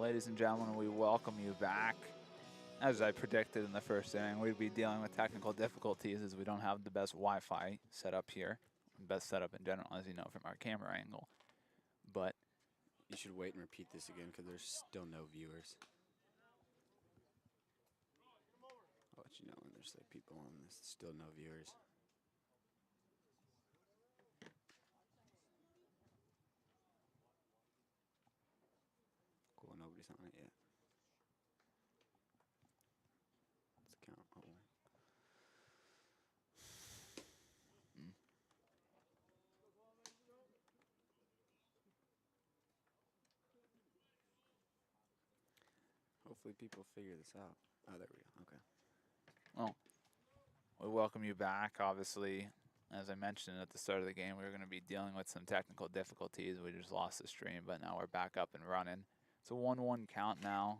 Ladies and gentlemen, we welcome you back. As I predicted in the first inning, we'd be dealing with technical difficulties as we don't have the best Wi-Fi set up here. Best setup in general, as you know, from our camera angle. But you should wait and repeat this again because there's still no viewers. I'll let you know when there's like people on this, still no viewers. Cool, nobody's on it yet. Let's count. Oh. Hopefully people figure this out. Oh, there we go. Okay. Well, we welcome you back. Obviously, as I mentioned at the start of the game, we were going to be dealing with some technical difficulties. We just lost the stream, but now we're back up and running. It's a 1-1 count now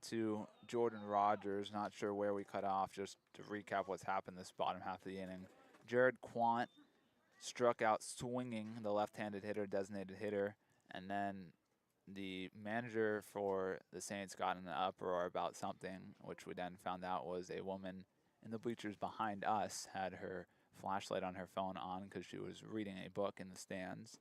to Jordan Rogers. Not sure where we cut off. Just to recap what's happened this bottom half of the inning. Jared Quant struck out swinging, the left-handed hitter, designated hitter, and then the manager for the Saints got in an uproar about something, which we then found out was a woman in the bleachers behind us had her flashlight on her phone on because she was reading a book in the stands.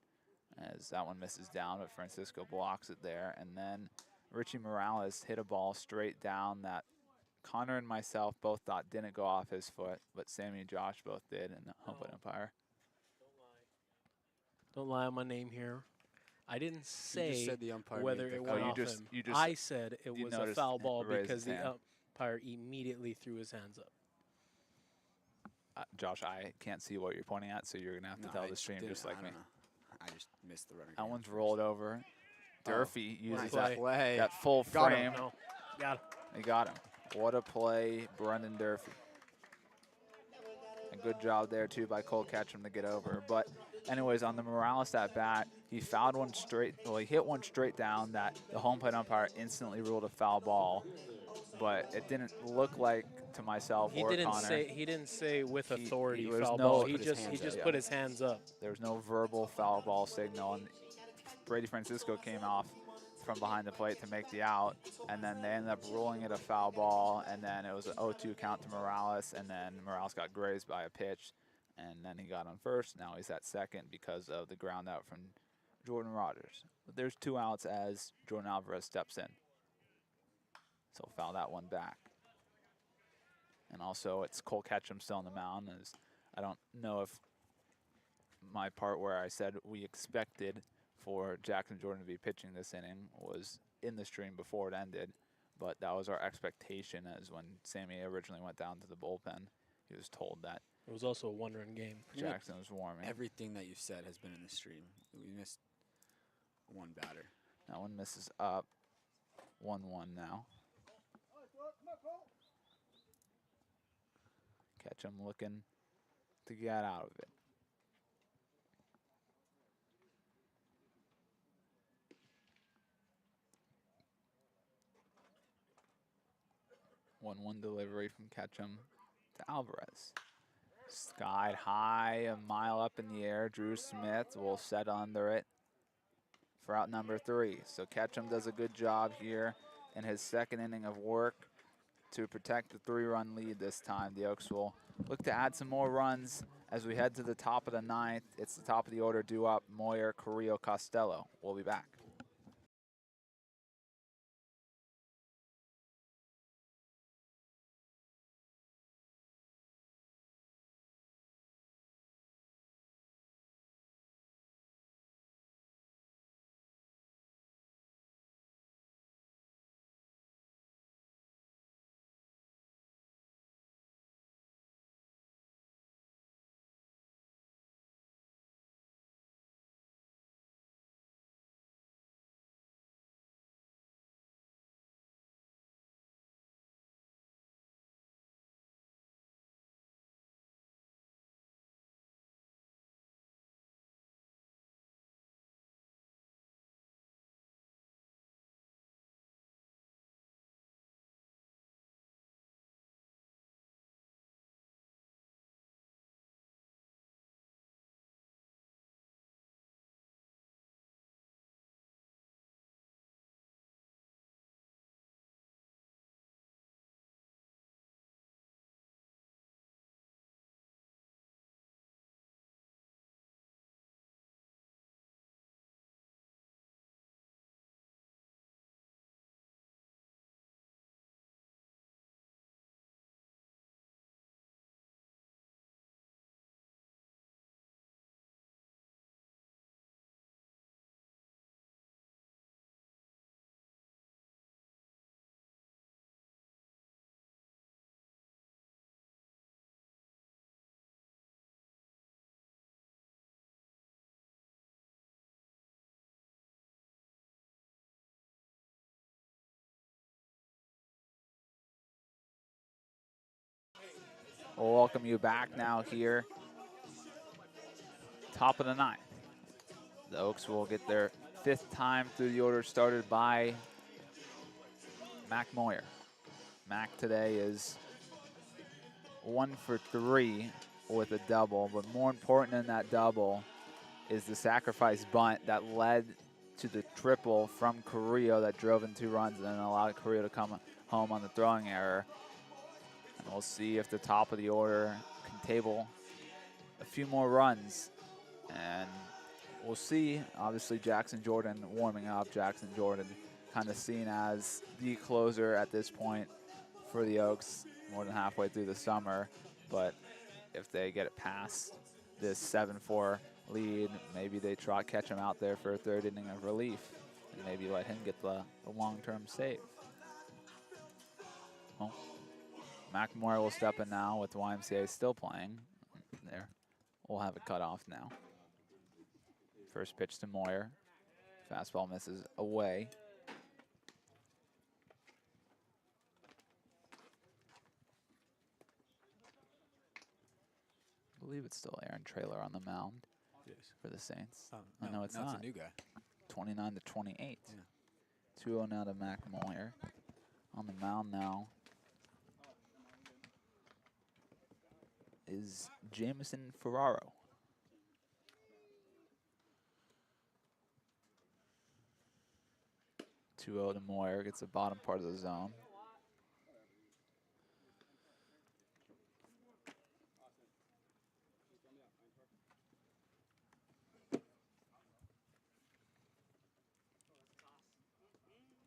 As that one misses down, but Francisco blocks it there. And then Richie Morales hit a ball straight down that Connor and myself both thought didn't go off his foot, but Sammy and Josh both did in the home plate umpire. Don't lie on my name here. I didn't say You just said the umpire whether made the it call. went you off just- him. you just- I said it you was a noticed foul him ball raise because his the hand. umpire immediately threw his hands up. Josh, I can't see what you're pointing at, so you're going to have to tell I the stream didn't- just like I me. don't know. I just missed the runner. That one's rolled over. Durfee uses nice play. that full Got frame. him. No, got him. He got him. What a play, Brendan Durfee. A good job there, too, by Cole Ketchum to get over. But anyways, on the Morales at bat, he fouled one straight. Well, he hit one straight down that the home plate umpire instantly ruled a foul ball. But it didn't look like to myself He or didn't Connor. say. He didn't say with authority there was foul no- ball. Put He his just hands up, put his hands up. There was no verbal foul ball signal, and Brady Francisco came off from behind the plate to make the out, and then they ended up ruling it a foul ball, and then it was an 0-2 count to Morales, and then Morales got grazed by a pitch, and then he got on first. Now he's at second because of the ground out from Jordan Rogers. But there's 2 outs as Jordan Alvarez steps in. So foul that one back. And also it's Cole Ketchum still on the mound. As I don't know if my part where I said we expected for Jackson Jordan to be pitching this inning was in the stream before it ended, but that was our expectation. As when Sammy originally went down to the bullpen, he was told that It was also a one-run game. Jackson was warming. Everything that you said has been in the stream. We missed one batter. That one misses up. 1-1 now. Ketchum looking to get out of it. One delivery from Ketchum to Alvarez. Skied high, a mile up in the air. Drew Smith will set under it for out number 3. So Ketchum does a good job here in his second inning of work to protect the 3-run lead this time. The Oaks will look to add some more runs as we head to the top of the 9th. It's the top of the order due up. Moyer, Carrillo, Costello. We'll be back. We'll welcome you back now here. Top of the ninth. The Oaks will get their 5th time through the order, started by Mac Moyer. Mac today is 1 for 3 with a double, but more important than that double is the sacrifice bunt that led to the triple from Carrillo that drove in 2 runs and then allowed Carrillo to come home on the throwing error. And we'll see if the top of the order can table a few more runs. And we'll see, obviously, Jackson Jordan warming up. Jackson Jordan kind of seen as the closer at this point for the Oaks, more than halfway through the summer. But if they get it past this 7-4 lead, maybe they catch him out there for a 3rd inning of relief and maybe let him get the long-term save. Well, Mac Moyer will step in now with YMCA still playing. There, we'll have it cut off now. First pitch to Moyer. Fastball misses away. I believe it's still Aaron Traylor on the mound for the Saints. No, no, it's not. It's a new guy. 29 to 28. Yeah. 2-0 now to Mac Moyer. On the mound now is Jamison Ferraro. To Moyer, gets the bottom part of the zone.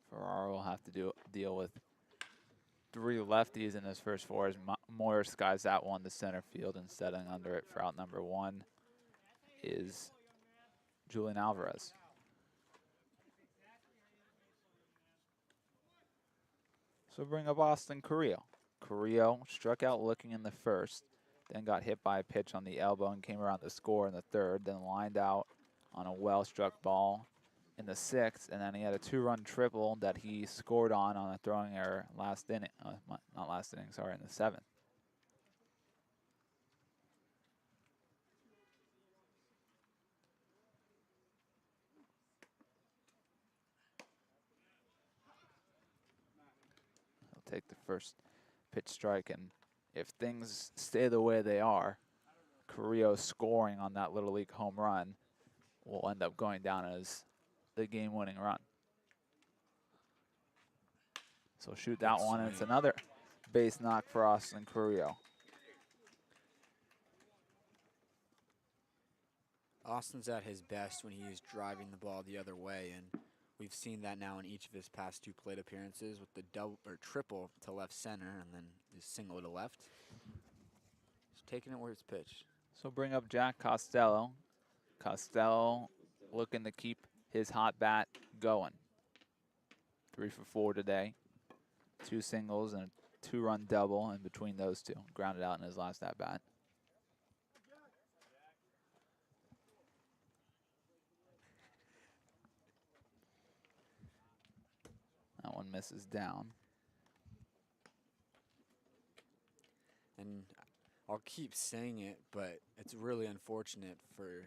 Ferraro will have to deal with 3 lefties in his first 4 as Moyer skies that one to center field, and setting under it for out number 1 is Julian Alvarez. So bring up Austin Carrillo. Carrillo struck out looking in the first, then got hit by a pitch on the elbow and came around to score in the 3rd, then lined out on a well-struck ball in the 6th, and then he had a 2-run triple that he scored on a throwing error last inning, not last inning, sorry, in the 7th. He'll take the first pitch strike, and if things stay the way they are, Carrillo scoring on that Little League home run will end up going down as the game-winning run. So shoot that one, and it's another base knock for Austin Carrillo. Austin's at his best when he is driving the ball the other way, and we've seen that now in each of his past 2 plate appearances with the double or triple to left center and then his single to left. Just taking it where it's pitched. So bring up Jack Costello. Costello looking to keep his hot bat going. 3 for 4 today. 2 singles and a 2-run double in between those 2. Grounded out in his last at bat. That one misses down. And I'll keep saying it, but it's really unfortunate for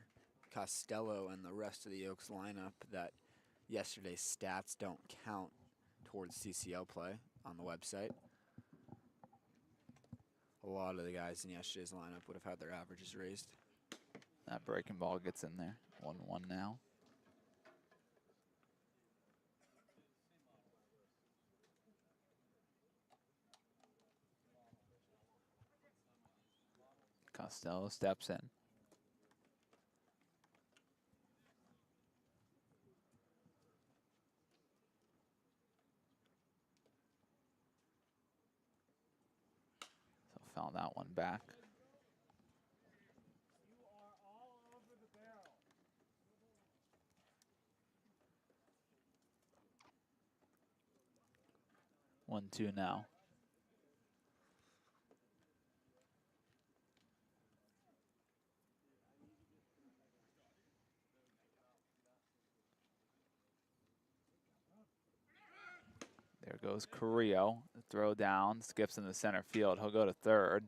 Costello and the rest of the Oaks lineup that yesterday's stats don't count towards CCL play on the website. A lot of the guys in yesterday's lineup would have had their averages raised. That breaking ball gets in there. 1-1 now. Costello steps in. So found that one back. One, 2 now. There goes Carrillo. The throw down, skips in the center field. He'll go to 3rd.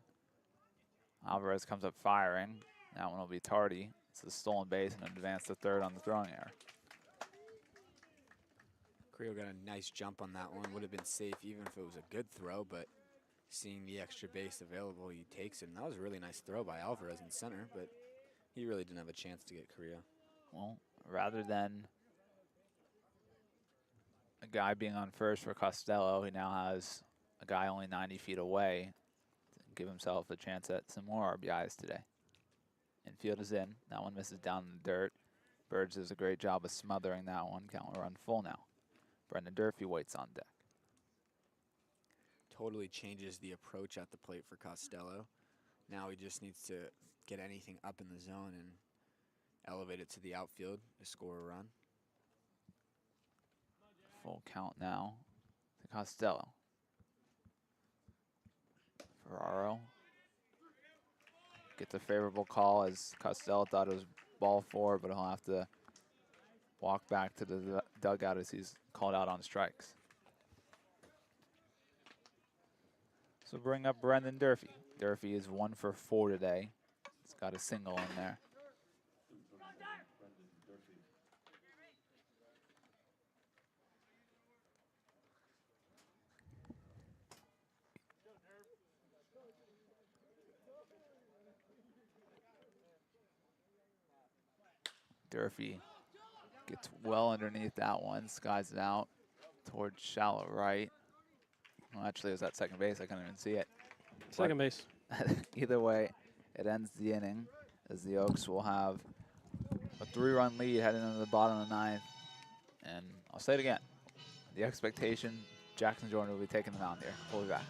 Alvarez comes up firing. That one will be tardy. It's a stolen base and advance to third on the throwing error. Carrillo got a nice jump on that one. Would have been safe even if it was a good throw, but seeing the extra base available, he takes it. And that was a really nice throw by Alvarez in center, but he really didn't have a chance to get Carrillo. Well, rather than a guy being on first for Costello, he now has a guy only 90 feet away to give himself a chance at some more RBIs today. Infield is in. That one misses down in the dirt. Birds does a great job of smothering that one. Count will run full now. Brendan Durfee waits on deck. Totally changes the approach at the plate for Costello. Now he just needs to get anything up in the zone and elevate it to the outfield to score a run. Full count now to Costello. Ferraro gets a favorable call as Costello thought it was ball four, but he'll have to walk back to the dugout as he's called out on strikes. So bring up Brendan Durfee. Durfee is 1 for 4 today. He's got a single in there. Durfee gets well underneath that one, skies it out towards shallow right. Well, actually, it was at second base. I couldn't even see it. Second base. Either way, it ends the inning as the Oaks will have a 3-run lead heading into the bottom of the ninth. And I'll say it again. The expectation, Jackson Jordan will be taking the mound here. We'll be back.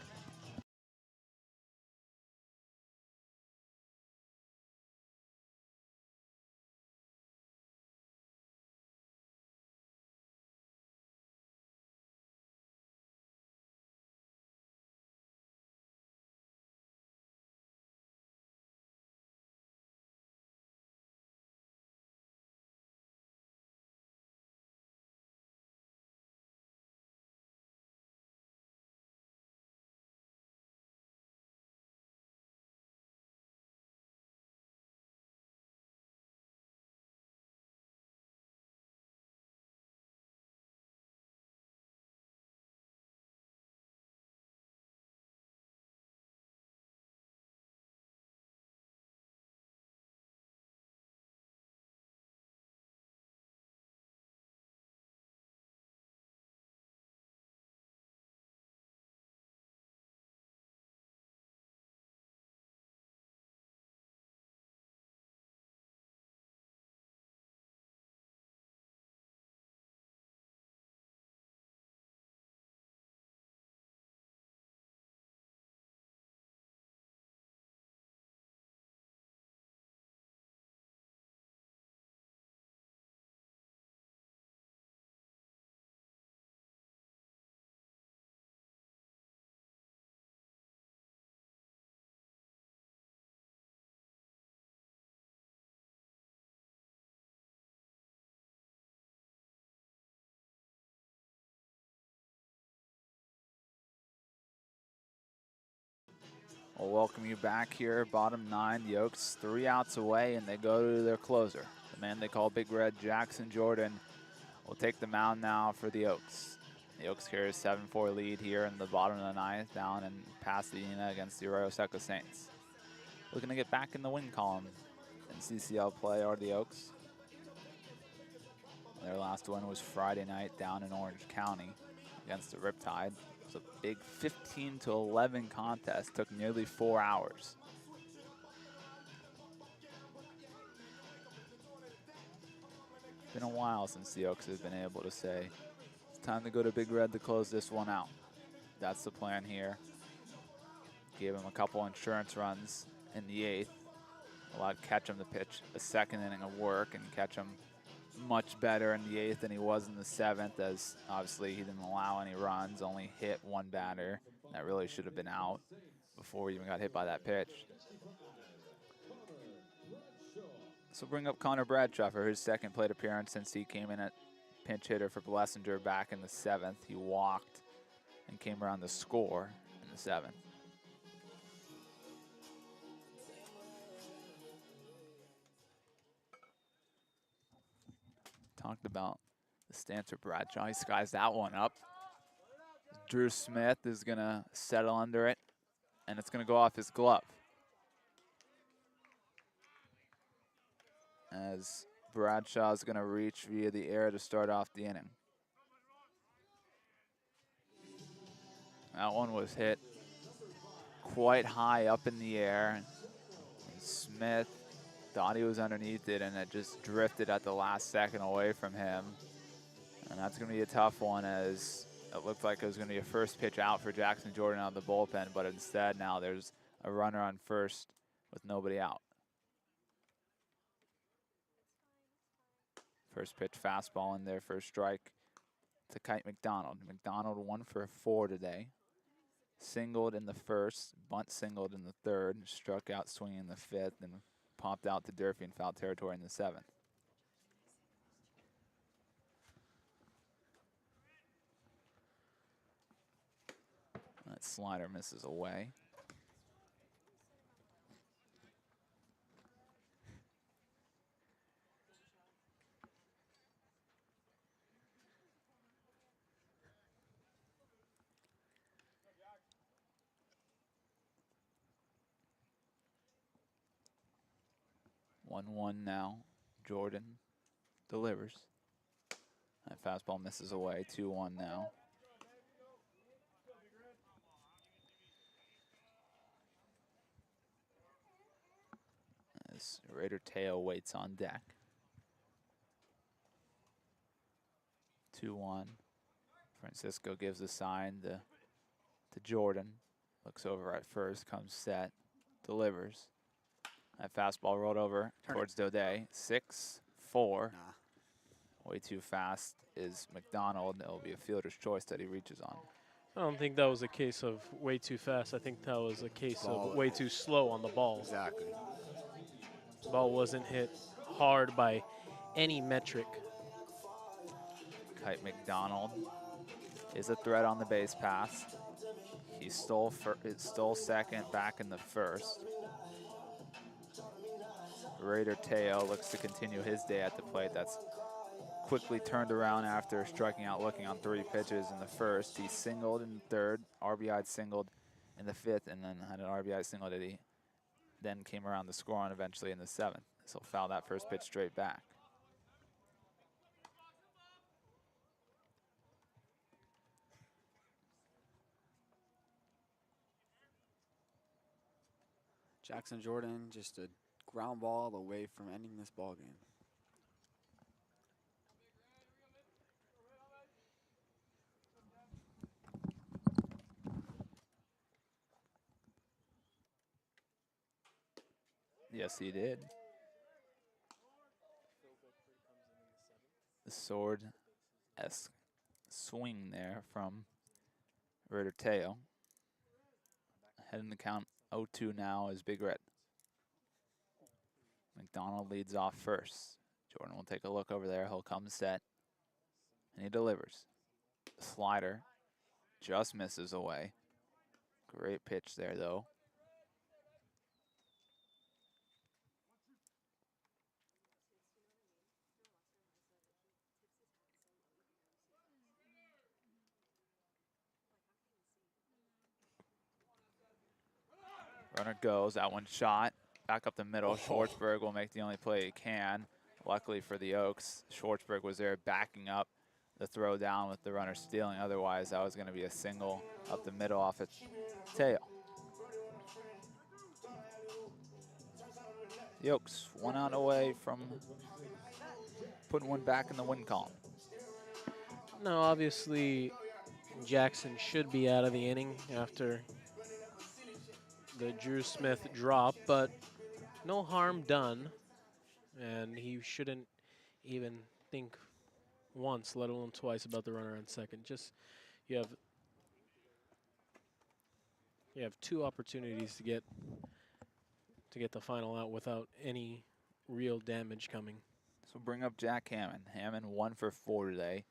We'll welcome you back here, bottom 9. The Oaks 3 outs away, and they go to their closer. The man they call Big Red, Jackson Jordan, will take the mound now for the Oaks. The Oaks carry a 7-4 lead here in the bottom of the 9th, down in Pasadena against the Arroyo Seco Saints. Looking to get back in the win column in CCL play are the Oaks. Their last win was Friday night down in Orange County against the Riptide. It was a big 15-11 contest, took nearly 4 hours. Been a while since the Oaks have been able to say, it's time to go to Big Red to close this one out. That's the plan here. Gave him a couple insurance runs in the 8th. Allowed Ketchum to pitch a second inning of work, and Ketchum much better in the 8th than he was in the 7th, as obviously he didn't allow any runs, only hit one batter. That really should have been out before he even got hit by that pitch. So bring up Connor Bradshaw for his second plate appearance since he came in at pinch hitter for Blessinger back in the 7th. He walked and came around to score in the 7th. talked about the stance of Bradshaw. He skies that one up. Drew Smith is going to settle under it, and it's going to go off his glove. As Bradshaw's going to reach via the air to start off the inning. That one was hit quite high up in the air. And Smith thought he was underneath it, and it just drifted at the last second away from him. And that's going to be a tough one, as it looked like it was going to be a first pitch out for Jackson Jordan out of the bullpen, but instead now there's a runner on first with nobody out. First pitch fastball in there for a strike to Kite McDonald. McDonald 1 for 4 today. Singled in the first, bunt singled in the third, struck out swinging in the fifth, and popped out to Durfee in foul territory in the seventh. That slider misses away. One now. Jordan delivers. That fastball misses away. 2-1 now. As Raider Teo waits on deck. 2-1. Francisco gives a sign to Jordan. Looks over at first, comes set, delivers. That fastball rolled over towards Daudet. 6-4. Nah. Way too fast is McDonald. It'll be a fielder's choice that he reaches on. I don't think that was a case of way too fast. I think that was a case Ball. of way too slow on the ball. Exactly. The ball wasn't hit hard by any metric. Kite McDonald is a threat on the base pass. He stole second back in the first. Raider Teo looks to continue his day at the plate. That's quickly turned around after striking out looking on 3 pitches in the first. He singled in the third, RBI singled in the fifth, and then had an RBI single that he then came around to score on eventually in the seventh. So foul that first pitch straight back. Jackson Jordan, just a ground ball away from ending this ball game. Yes, he did. The sword-esque swing there from Raider Teo. Ahead in the count 0-2 now is Big Red. McDonald leads off first. Jordan will take a look over there. He'll come set, and he delivers. Slider just misses away. Great pitch there, though. Runner goes, that one shot. Back up the middle, Schwartzberg will make the only play he can. Luckily for the Oaks, Schwartzberg was there backing up the throw down with the runner stealing. Otherwise, that was going to be a single up the middle off its tail. The Oaks 1 out away from putting one back in the win column. No, obviously Jackson should be out of the inning after the Drew Smith drop, but no harm done, and he shouldn't even think once, let alone twice, about the runner on second. Just you have 2 opportunities to get the final out without any real damage coming. So bring up Jack Hammond. Hammond 1 for 4 today.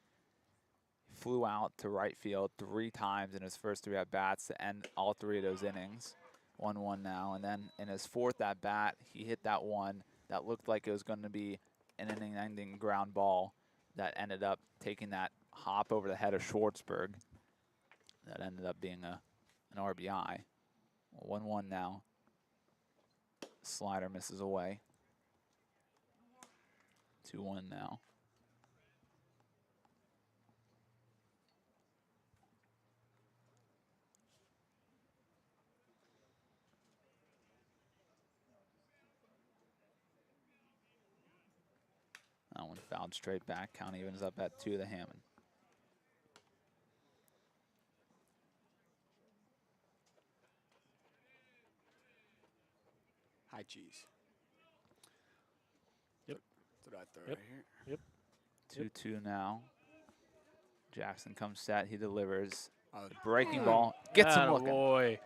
Flew out to right field 3 times in his first 3 at-bats to end all 3 of those innings. 1-1 now, and then in his 4th at-bat, he hit that one that looked like it was going to be an inning-ending ground ball that ended up taking that hop over the head of Schwartzberg. That ended up being an RBI. 1-1 now. Slider misses away. 2-1 now. That one fouled straight back. Count evens up at 2 to Hammond. High cheese. Yep. That's what I throw Yep. right here. 2-2 now. Jackson comes set. He delivers. Oh, The breaking ball gets him looking. Boy.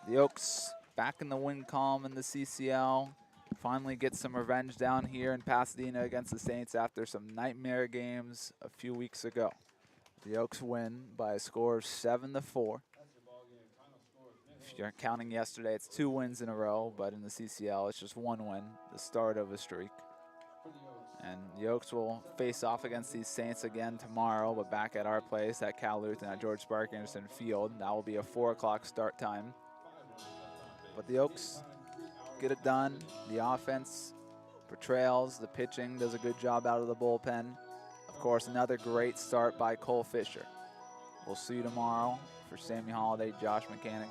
The Oaks back in the win column in the CCL. Finally get some revenge down here in Pasadena against the Saints after some nightmare games a few weeks ago. The Oaks win by a score of 7-4. If you're counting yesterday, it's 2 wins in a row, but in the CCL, it's just 1 win, the start of a streak. And the Oaks will face off against these Saints again tomorrow, but back at our place at Cal Lutheran at George Spark Anderson Field. That will be a 4 o'clock start time. But the Oaks get it done. The offense portrayals, the pitching does a good job out of the bullpen. Of course, another great start by Cole Fisher. We'll see you tomorrow for Sammy Holladay, Josh Mechanick.